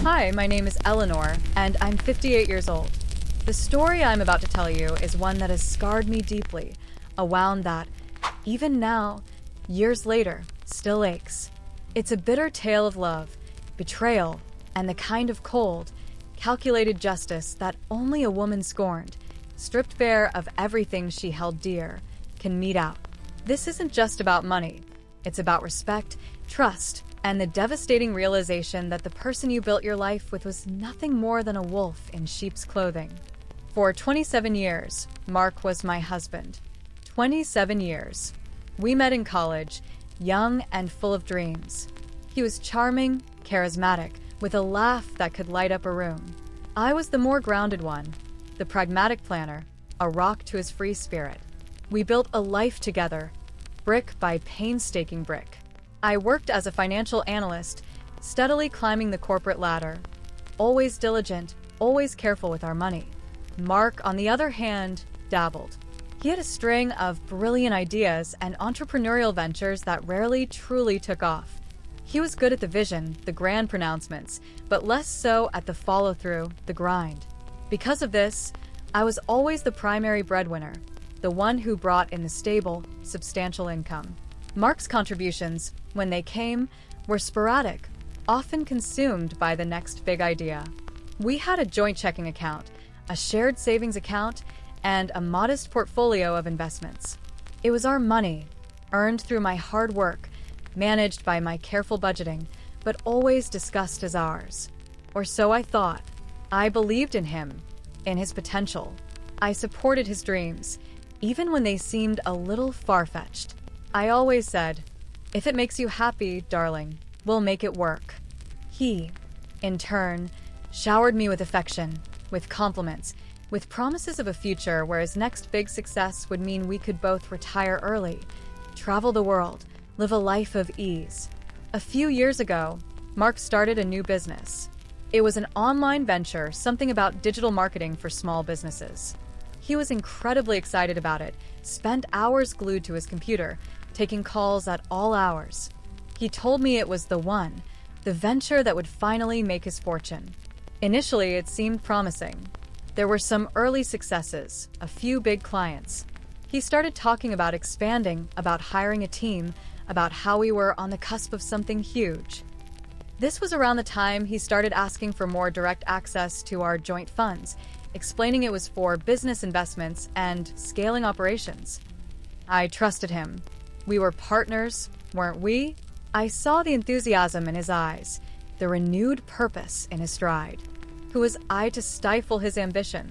Hi, my name is Eleanor, and I'm 58 years old. The story I'm about to tell you is one that has scarred me deeply, a wound that, even now, years later, still aches. It's a bitter tale of love, betrayal, and the kind of cold, calculated justice that only a woman scorned, stripped bare of everything she held dear, can mete out. This isn't just about money. It's about respect, trust, and the devastating realization that the person you built your life with was nothing more than a wolf in sheep's clothing. For 27 years, Mark was my husband. 27 years. We met in college, young and full of dreams. He was charming, charismatic, with a laugh that could light up a room. I was the more grounded one, the pragmatic planner, a rock to his free spirit. We built a life together, brick by painstaking brick. I worked as a financial analyst, steadily climbing the corporate ladder. Always diligent, always careful with our money. Mark, on the other hand, dabbled. He had a string of brilliant ideas and entrepreneurial ventures that rarely truly took off. He was good at the vision, the grand pronouncements, but less so at the follow-through, the grind. Because of this, I was always the primary breadwinner, the one who brought in the stable, substantial income. Mark's contributions, when they came, were sporadic, often consumed by the next big idea. We had a joint checking account, a shared savings account, and a modest portfolio of investments. It was our money, earned through my hard work, managed by my careful budgeting, but always discussed as ours. Or so I thought. I believed in him, in his potential. I supported his dreams, even when they seemed a little far-fetched. I always said, "If it makes you happy, darling, we'll make it work." He, in turn, showered me with affection, with compliments, with promises of a future where his next big success would mean we could both retire early, travel the world, live a life of ease. A few years ago, Mark started a new business. It was an online venture, something about digital marketing for small businesses. He was incredibly excited about it, spent hours glued to his computer, taking calls at all hours. He told me it was the one, the venture that would finally make his fortune. Initially, it seemed promising. There were some early successes, a few big clients. He started talking about expanding, about hiring a team, about how we were on the cusp of something huge. This was around the time he started asking for more direct access to our joint funds, explaining it was for business investments and scaling operations. I trusted him. We were partners, weren't we? I saw the enthusiasm in his eyes, the renewed purpose in his stride. Who was I to stifle his ambition?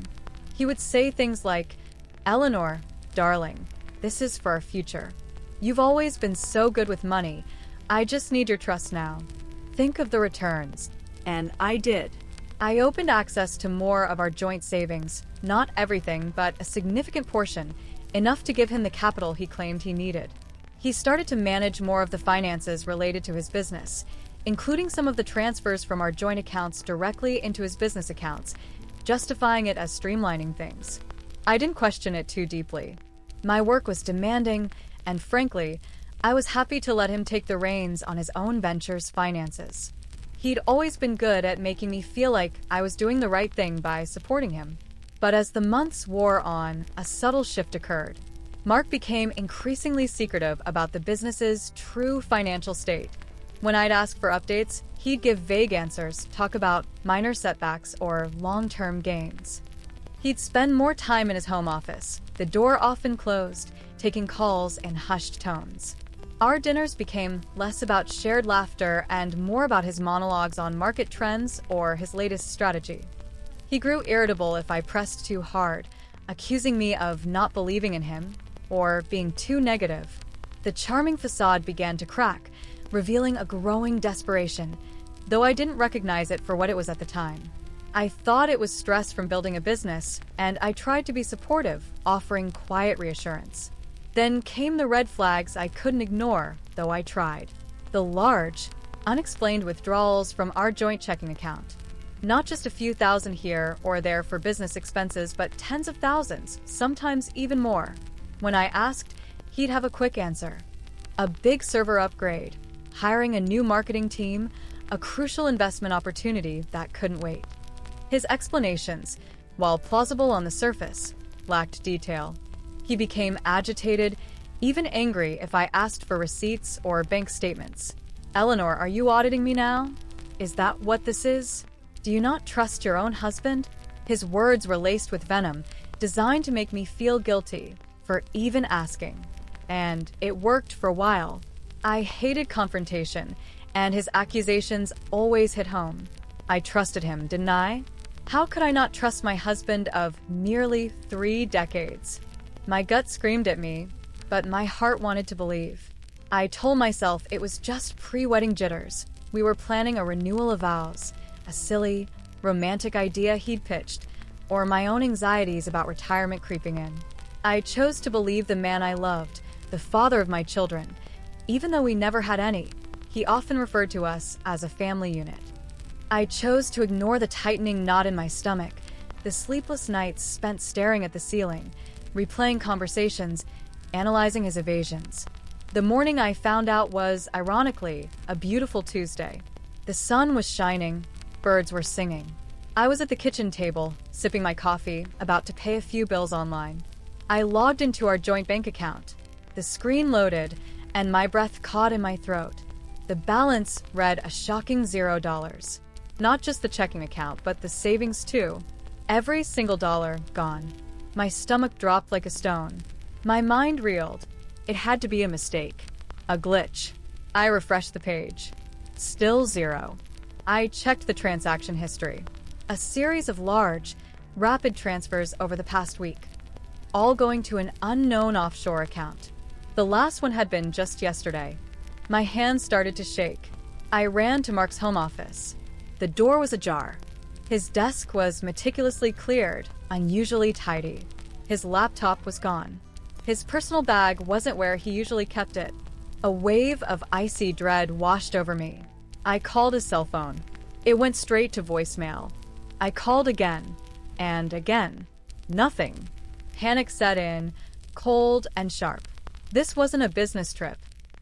He would say things like, "Eleanor, darling, this is for our future. You've always been so good with money. I just need your trust now. Think of the returns." And I did. I opened access to more of our joint savings, not everything, but a significant portion, enough to give him the capital he claimed he needed. He started to manage more of the finances related to his business, including some of the transfers from our joint accounts directly into his business accounts, justifying it as streamlining things. I didn't question it too deeply. My work was demanding, and frankly, I was happy to let him take the reins on his own venture's finances. He'd always been good at making me feel like I was doing the right thing by supporting him. But as the months wore on, a subtle shift occurred. Mark became increasingly secretive about the business's true financial state. When I'd ask for updates, he'd give vague answers, talk about minor setbacks or long-term gains. He'd spend more time in his home office, the door often closed, taking calls in hushed tones. Our dinners became less about shared laughter and more about his monologues on market trends or his latest strategy. He grew irritable if I pressed too hard, accusing me of not believing in him or being too negative. The charming facade began to crack, revealing a growing desperation, though I didn't recognize it for what it was at the time. I thought it was stress from building a business, and I tried to be supportive, offering quiet reassurance. Then came the red flags I couldn't ignore, though I tried. The large, unexplained withdrawals from our joint checking account. Not just a few thousand here or there for business expenses, but tens of thousands, sometimes even more. When I asked, he'd have a quick answer. A big server upgrade, hiring a new marketing team, a crucial investment opportunity that couldn't wait. His explanations, while plausible on the surface, lacked detail. He became agitated, even angry if I asked for receipts or bank statements. "Eleanor, are you auditing me now? Is that what this is? Do you not trust your own husband?" His words were laced with venom, designed to make me feel guilty for even asking. And it worked for a while. I hated confrontation, and his accusations always hit home. I trusted him, didn't I? How could I not trust my husband of nearly 3 decades? My gut screamed at me, but my heart wanted to believe. I told myself it was just pre-wedding jitters. We were planning a renewal of vows, a silly, romantic idea he'd pitched, or my own anxieties about retirement creeping in. I chose to believe the man I loved, the father of my children. Even though we never had any, he often referred to us as a family unit. I chose to ignore the tightening knot in my stomach, the sleepless nights spent staring at the ceiling, replaying conversations, analyzing his evasions. The morning I found out was, ironically, a beautiful Tuesday. The sun was shining, birds were singing. I was at the kitchen table, sipping my coffee, about to pay a few bills online. I logged into our joint bank account. The screen loaded, and my breath caught in my throat. The balance read a shocking $0. Not just the checking account, but the savings too. Every single dollar gone. My stomach dropped like a stone. My mind reeled. It had to be a mistake. A glitch. I refreshed the page. Still zero. I checked the transaction history. A series of large, rapid transfers over the past week, all going to an unknown offshore account. The last one had been just yesterday. My hands started to shake. I ran to Mark's home office. The door was ajar. His desk was meticulously cleared, unusually tidy. His laptop was gone. His personal bag wasn't where he usually kept it. A wave of icy dread washed over me. I called his cell phone. It went straight to voicemail. I called again, and again. Nothing. Panic set in, cold and sharp. This wasn't a business trip.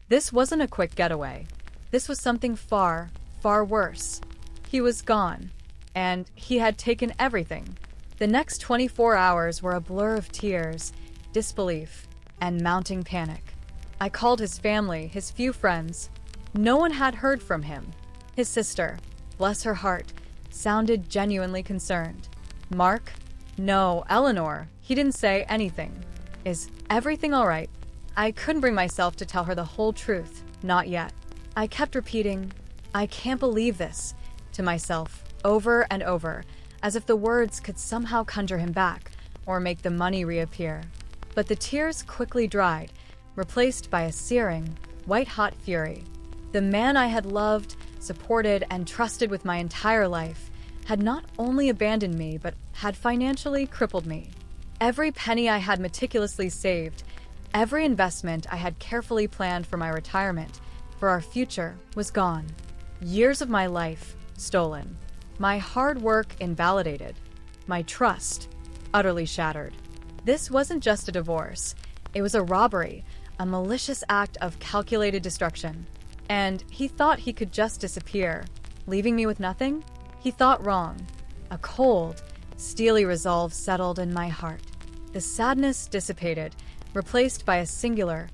This wasn't a quick getaway. This was something far, far worse. He was gone, and he had taken everything. The next 24 hours were a blur of tears, disbelief, and mounting panic. I called his family, his few friends. No one had heard from him. His sister, bless her heart, sounded genuinely concerned. Mark? No, Eleanor. He didn't say anything. Is everything all right? I couldn't bring myself to tell her the whole truth. Not yet. I kept repeating, "I can't believe this," to myself, over and over, as if the words could somehow conjure him back or make the money reappear. But the tears quickly dried, replaced by a searing, white-hot fury. The man I had loved, supported, and trusted with my entire life had not only abandoned me, but had financially crippled me. Every penny I had meticulously saved, every investment I had carefully planned for my retirement, for our future, was gone. Years of my life stolen. My hard work invalidated. My trust utterly shattered. This wasn't just a divorce. It was a robbery, a malicious act of calculated destruction. And he thought he could just disappear, leaving me with nothing? He thought wrong. A cold, steely resolve settled in my heart. The sadness dissipated, replaced by a singular,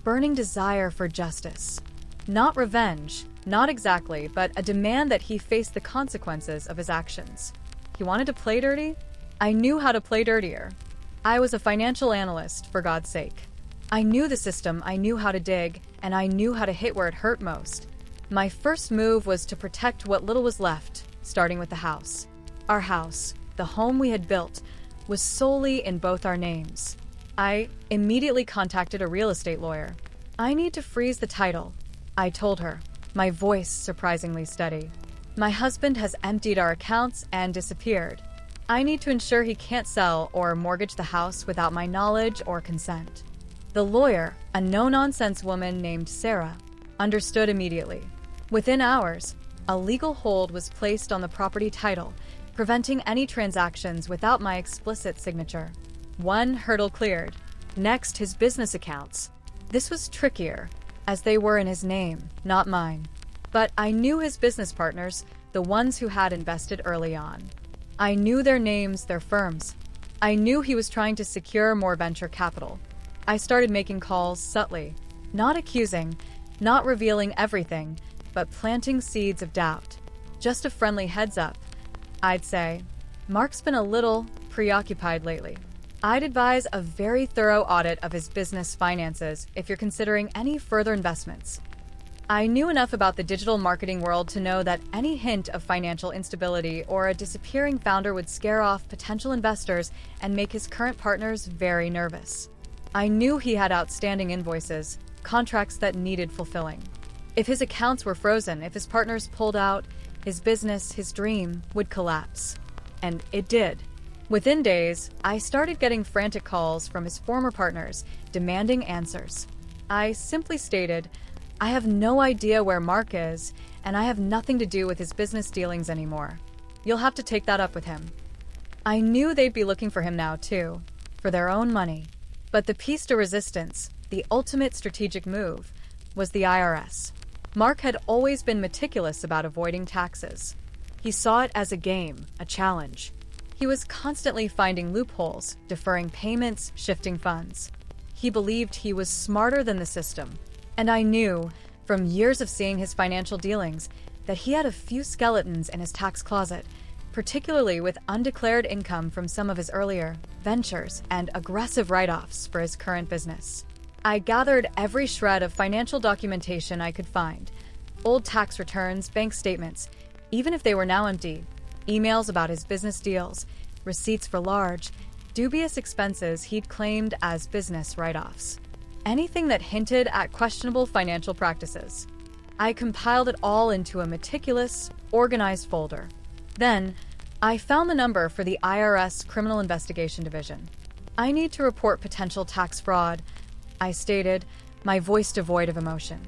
burning desire for justice. Not revenge, not exactly, but a demand that he face the consequences of his actions. He wanted to play dirty? I knew how to play dirtier. I was a financial analyst, for God's sake. I knew the system, I knew how to dig, and I knew how to hit where it hurt most. My first move was to protect what little was left, starting with the house. Our house, the home we had built, was solely in both our names. I immediately contacted a real estate lawyer. "I need to freeze the title," I told her, my voice surprisingly steady. "My husband has emptied our accounts and disappeared. I need to ensure he can't sell or mortgage the house without my knowledge or consent." The lawyer, a no-nonsense woman named Sarah, understood immediately. Within hours, a legal hold was placed on the property title, preventing any transactions without my explicit signature. One hurdle cleared. Next, his business accounts. This was trickier, as they were in his name, not mine. But I knew his business partners, the ones who had invested early on. I knew their names, their firms. I knew he was trying to secure more venture capital. I started making calls subtly, not accusing, not revealing everything, but planting seeds of doubt. Just a friendly heads up. I'd say, Mark's been a little preoccupied lately. I'd advise a very thorough audit of his business finances if you're considering any further investments. I knew enough about the digital marketing world to know that any hint of financial instability or a disappearing founder would scare off potential investors and make his current partners very nervous. I knew he had outstanding invoices, contracts that needed fulfilling. If his accounts were frozen, if his partners pulled out, his business, his dream, would collapse. And it did. Within days, I started getting frantic calls from his former partners, demanding answers. I simply stated, I have no idea where Mark is, and I have nothing to do with his business dealings anymore. You'll have to take that up with him. I knew they'd be looking for him now, too, for their own money. But the piece de resistance, the ultimate strategic move, was the IRS. Mark had always been meticulous about avoiding taxes. He saw it as a game, a challenge. He was constantly finding loopholes, deferring payments, shifting funds. He believed he was smarter than the system. And I knew, from years of seeing his financial dealings, that he had a few skeletons in his tax closet, particularly with undeclared income from some of his earlier ventures and aggressive write-offs for his current business. I gathered every shred of financial documentation I could find. Old tax returns, bank statements, even if they were now empty, emails about his business deals, receipts for large, dubious expenses he'd claimed as business write-offs. Anything that hinted at questionable financial practices. I compiled it all into a meticulous, organized folder. Then, I found the number for the IRS Criminal Investigation Division. I need to report potential tax fraud, I stated, my voice devoid of emotion.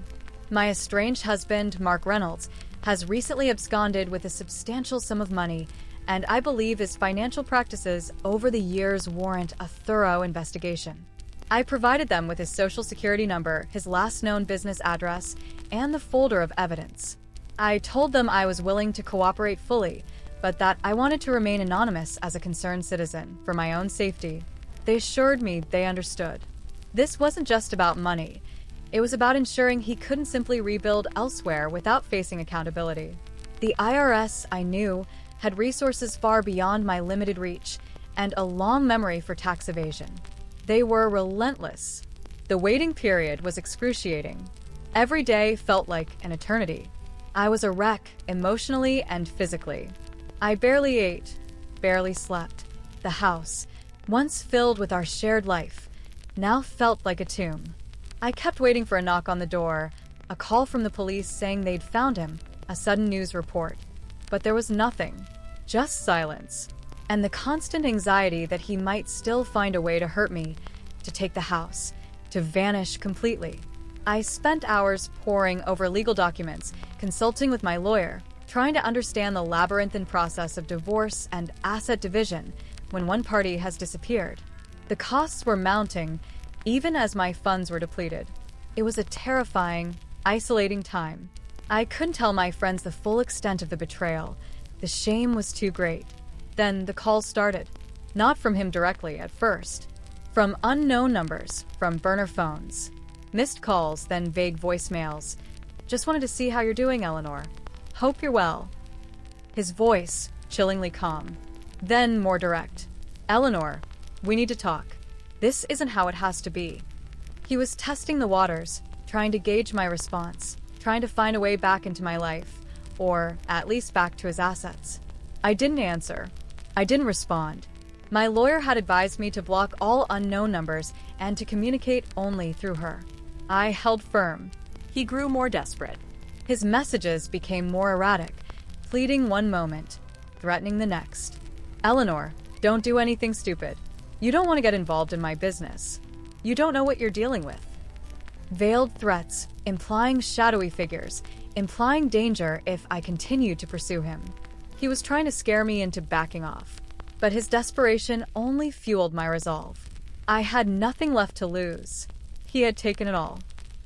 My estranged husband, Mark Reynolds, has recently absconded with a substantial sum of money, and I believe his financial practices over the years warrant a thorough investigation. I provided them with his social security number, his last known business address, and the folder of evidence. I told them I was willing to cooperate fully, but that I wanted to remain anonymous as a concerned citizen for my own safety. They assured me they understood. This wasn't just about money. It was about ensuring he couldn't simply rebuild elsewhere without facing accountability. The IRS, I knew, had resources far beyond my limited reach and a long memory for tax evasion. They were relentless. The waiting period was excruciating. Every day felt like an eternity. I was a wreck, emotionally and physically. I barely ate, barely slept. The house, once filled with our shared life, now felt like a tomb. I kept waiting for a knock on the door, a call from the police saying they'd found him, a sudden news report. But there was nothing, just silence, and the constant anxiety that he might still find a way to hurt me, to take the house, to vanish completely. I spent hours poring over legal documents, consulting with my lawyer, trying to understand the labyrinthine process of divorce and asset division when one party has disappeared. The costs were mounting, even as my funds were depleted. It was a terrifying, isolating time. I couldn't tell my friends the full extent of the betrayal. The shame was too great. Then the calls started. Not from him directly at first. From unknown numbers, from burner phones. Missed calls, then vague voicemails. Just wanted to see how you're doing, Eleanor. Hope you're well. His voice, chillingly calm. Then more direct. Eleanor, we need to talk. This isn't how it has to be. He was testing the waters, trying to gauge my response, trying to find a way back into my life, or at least back to his assets. I didn't answer. I didn't respond. My lawyer had advised me to block all unknown numbers and to communicate only through her. I held firm. He grew more desperate. His messages became more erratic, pleading one moment, threatening the next. Eleanor, don't do anything stupid. You don't want to get involved in my business. You don't know what you're dealing with. Veiled threats, implying shadowy figures, implying danger if I continued to pursue him. He was trying to scare me into backing off, but his desperation only fueled my resolve. I had nothing left to lose. He had taken it all.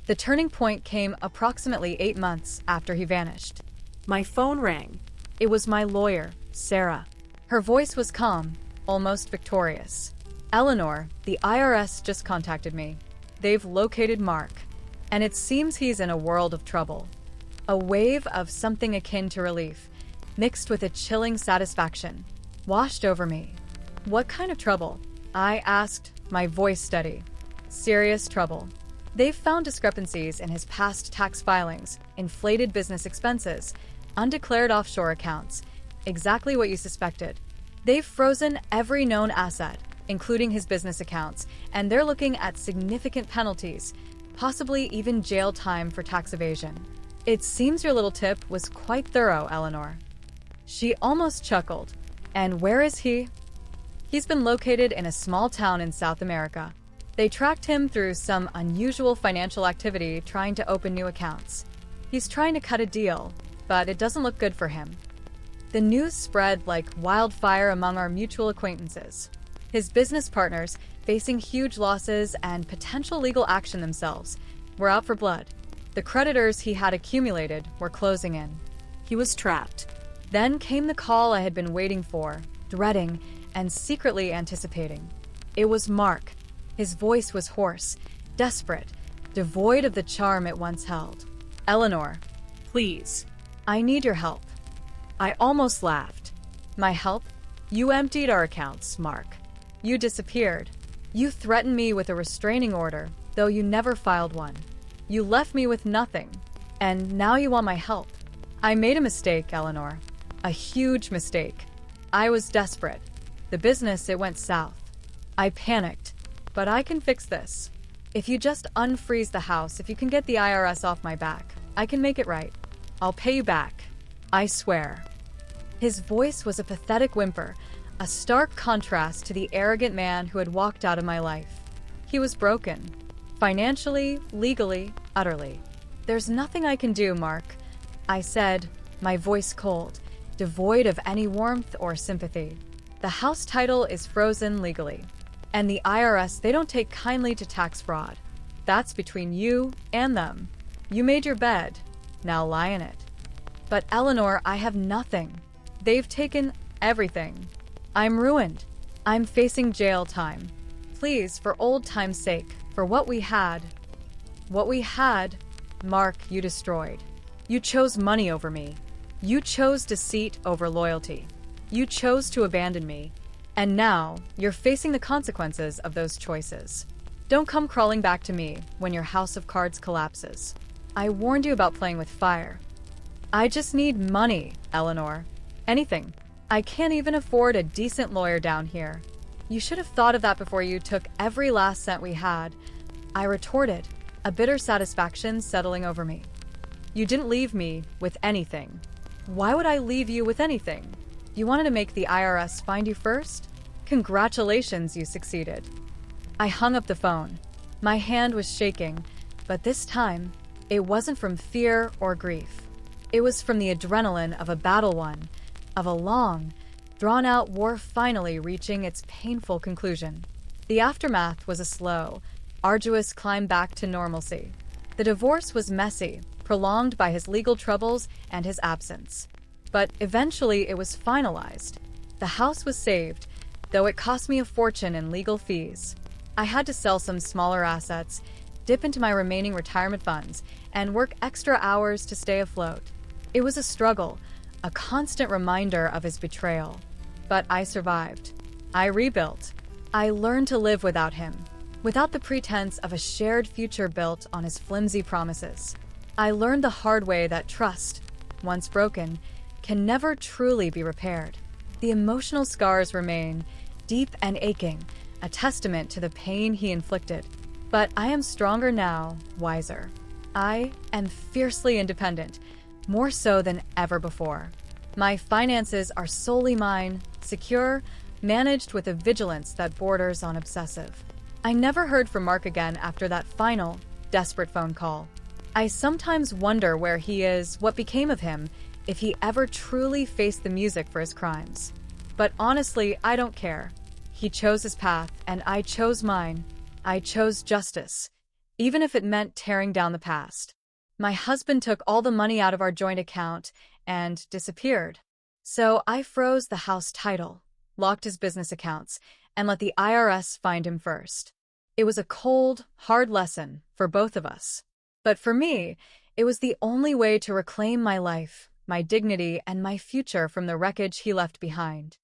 The turning point came approximately 8 months after he vanished. My phone rang. It was my lawyer, Sarah. Her voice was calm, almost victorious. Eleanor, the IRS just contacted me. They've located Mark, and it seems he's in a world of trouble. A wave of something akin to relief, mixed with a chilling satisfaction, washed over me. What kind of trouble? I asked, my voice steady. Serious trouble. They've found discrepancies in his past tax filings, inflated business expenses, undeclared offshore accounts, exactly what you suspected. They've frozen every known asset, including his business accounts, and they're looking at significant penalties, possibly even jail time for tax evasion. It seems your little tip was quite thorough, Eleanor. She almost chuckled. And where is he? He's been located in a small town in South America. They tracked him through some unusual financial activity trying to open new accounts. He's trying to cut a deal, but it doesn't look good for him. The news spread like wildfire among our mutual acquaintances. His business partners, facing huge losses and potential legal action themselves, were out for blood. The creditors he had accumulated were closing in. He was trapped. Then came the call I had been waiting for, dreading, and secretly anticipating. It was Mark. His voice was hoarse, desperate, devoid of the charm it once held. Eleanor, Please. I need your help. I almost laughed. My help? You emptied our accounts, Mark. You disappeared. You threatened me with a restraining order, though you never filed one. You left me with nothing, and now you want my help. I made a mistake, Eleanor. A huge mistake. I was desperate. The business, it went south. I panicked, but I can fix this. If you just unfreeze the house, if you can get the IRS off my back, I can make it right. I'll pay you back. I swear. His voice was a pathetic whimper, a stark contrast to the arrogant man who had walked out of my life. He was broken. Financially, legally, utterly. There's nothing I can do, Mark. I said, my voice cold, devoid of any warmth or sympathy. The house title is frozen legally. And the IRS, they don't take kindly to tax fraud. That's between you and them. You made your bed. Now lie in it. But Eleanor, I have nothing. They've taken everything. I'm ruined. I'm facing jail time. Please, for old time's sake, for what we had, Mark, you destroyed. You chose money over me. You chose deceit over loyalty. You chose to abandon me. And now, you're facing the consequences of those choices. Don't come crawling back to me when your house of cards collapses. I warned you about playing with fire. I just need money, Eleanor. Anything. I can't even afford a decent lawyer down here. You should have thought of that before you took every last cent we had. I retorted, a bitter satisfaction settling over me. You didn't leave me with anything. Why would I leave you with anything? You wanted to make the IRS find you first? Congratulations, you succeeded. I hung up the phone. My hand was shaking, but this time, it wasn't from fear or grief. It was from the adrenaline of a battle won, of a long, drawn-out war finally reaching its painful conclusion. The aftermath was a slow, arduous climb back to normalcy. The divorce was messy, prolonged by his legal troubles and his absence. But eventually it was finalized. The house was saved, though it cost me a fortune in legal fees. I had to sell some smaller assets, dip into my remaining retirement funds, and work extra hours to stay afloat. It was a struggle, a constant reminder of his betrayal. But I survived. I rebuilt. I learned to live without him, without the pretense of a shared future built on his flimsy promises. I learned the hard way that trust, once broken, can never truly be repaired. The emotional scars remain, deep and aching, a testament to the pain he inflicted. But I am stronger now, wiser. I am fiercely independent, more so than ever before. My finances are solely mine, secure, managed with a vigilance that borders on obsessive. I never heard from Mark again after that final, desperate phone call. I sometimes wonder where he is, what became of him, if he ever truly faced the music for his crimes. But honestly, I don't care. He chose his path, and I chose mine. I chose justice, even if it meant tearing down the past. My husband took all the money out of our joint account and disappeared. So I froze the house title, locked his business accounts, and let the IRS find him first. It was a cold, hard lesson for both of us. But for me, it was the only way to reclaim my life, my dignity, and my future from the wreckage he left behind.